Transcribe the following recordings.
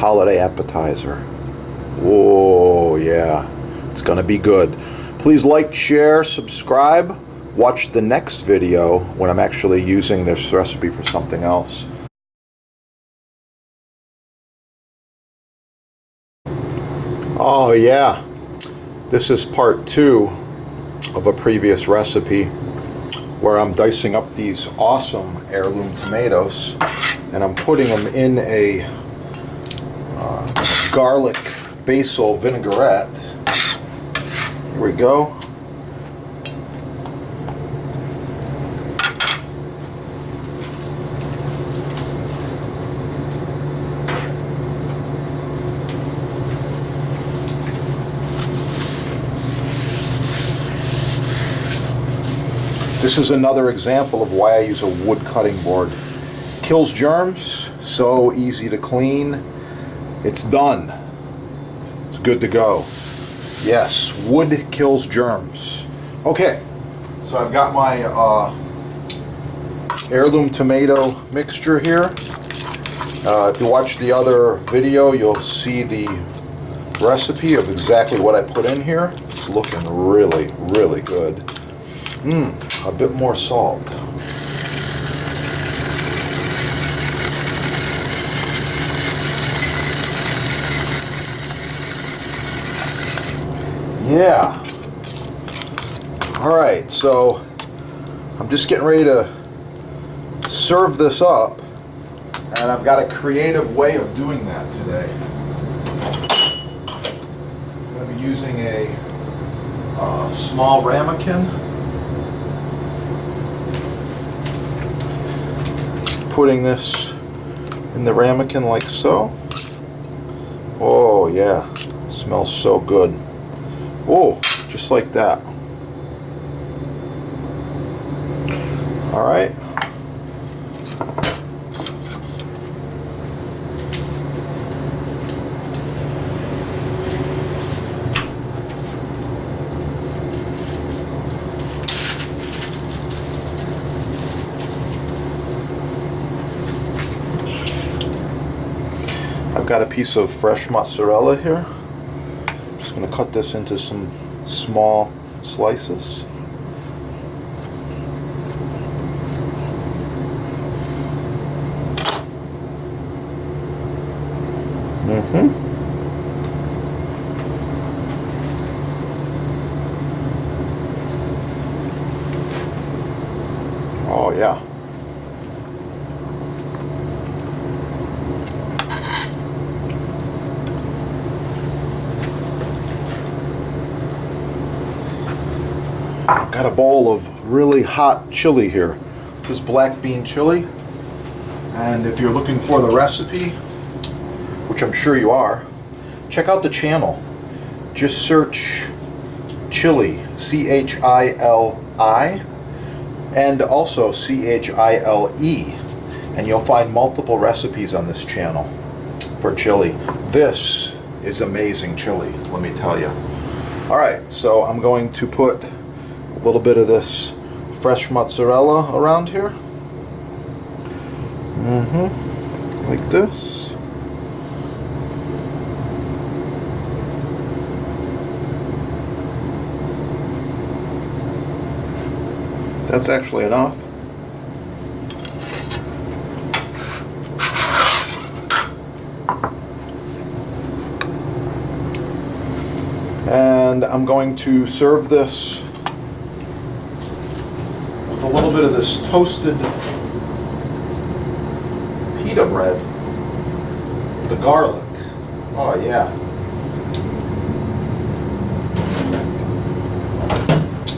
holiday appetizer. Oh yeah, it's gonna be good. Please like, share, subscribe. Watch the next video when I'm actually using this recipe for something else. Oh yeah, this is part 2 of a previous recipe where I'm dicing up these awesome heirloom tomatoes and I'm putting them in a garlic basil vinaigrette. Here we go. This is another example of why I use a wood cutting board. Kills germs, so easy to clean. It's done. It's good to go. Yes, wood kills germs. Okay, so I've got my heirloom tomato mixture here. If you watch the other video, you'll see the recipe of exactly what I put in here. It's looking really, really good. A bit more salt. Yeah. Alright, so I'm just getting ready to serve this up, and I've got a creative way of doing that today. I'm going to be using a small ramekin. Putting this in the ramekin like so. Oh yeah, it smells so good. Oh, just like that. All right. I've got a piece of fresh mozzarella here. I'm just going to cut this into some small slices. Oh yeah. I've got a bowl of really hot chili here. This is black bean chili, and if you're looking for the recipe, which I'm sure you are, check out the channel. Just search chili, C-H-I-L-I, and also C-H-I-L-E, and you'll find multiple recipes on this channel for chili. This is amazing chili, let me tell you. Alright, so I'm going to put a little bit of this fresh mozzarella around here. Like this. That's actually enough. And I'm going to serve this with a little bit of this toasted pita bread, the garlic. Oh yeah.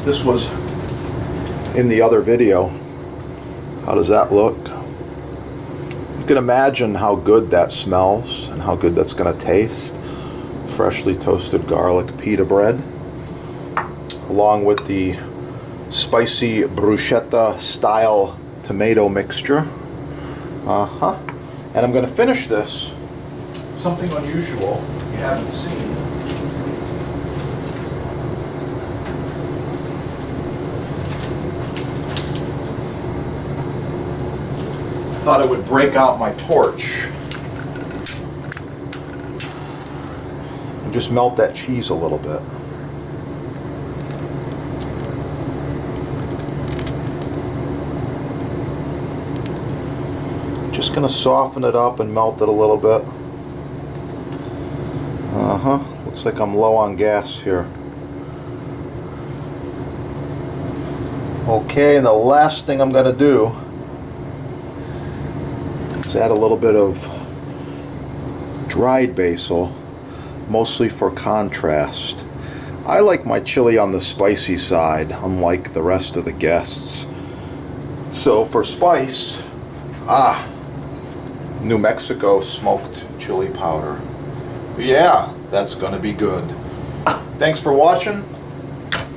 This was in the other video. How does that look? You can imagine how good that smells and how good that's going to taste. Freshly toasted garlic pita bread, along with the spicy bruschetta style tomato mixture. And I'm going to finish this something unusual you haven't seen. I thought I would break out my torch And just melt that cheese a little bit. Just going to soften it up and melt it a little bit. Looks like I'm low on gas here. Okay, and the last thing I'm going to do is add a little bit of dried basil, mostly for contrast. I like my chili on the spicy side, unlike the rest of the guests. So for spice, New Mexico smoked chili powder. Yeah, that's gonna be good. Thanks for watching.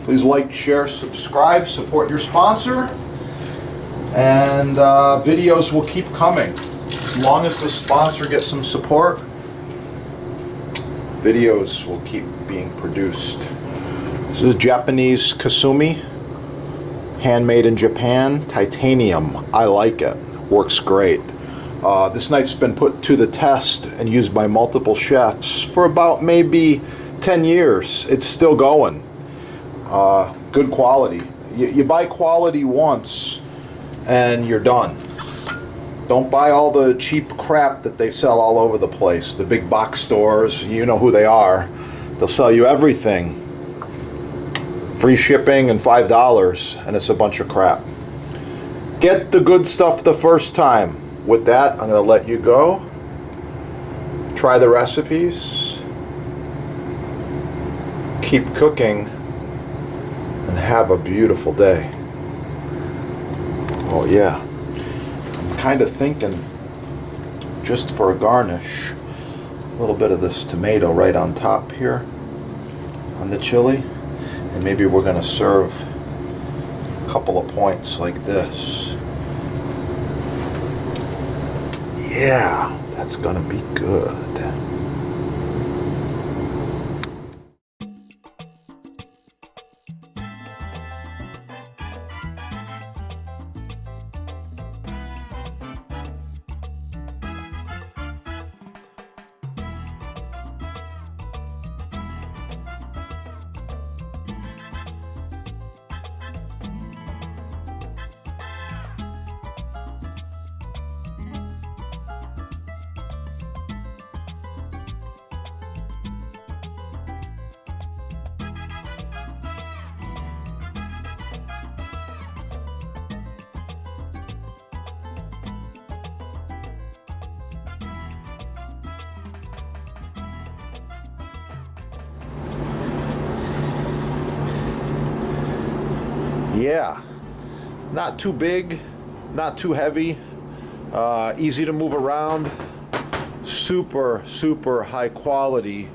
Please like, share, subscribe, support your sponsor, and videos will keep coming. As long as the sponsor gets some support, videos will keep being produced. This is Japanese kasumi, handmade in Japan, titanium. I like it, works great. This knife's been put to the test and used by multiple chefs for about maybe 10 years. It's still going. Good quality. You buy quality once and you're done. Don't buy all the cheap crap that they sell all over the place. The big box stores, you know who they are. They'll sell you everything. Free shipping and $5, and it's a bunch of crap. Get the good stuff the first time. With that, I'm going to let you go. Try the recipes. Keep cooking. And have a beautiful day. Oh yeah. I'm kind of thinking, just for a garnish, a little bit of this tomato right on top here on the chili. And maybe we're going to serve a couple of points like this. Yeah, that's gonna be good. Yeah, not too big, not too heavy, easy to move around, super, super high quality,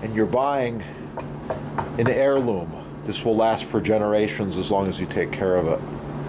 and you're buying an heirloom. This will last for generations as long as you take care of it.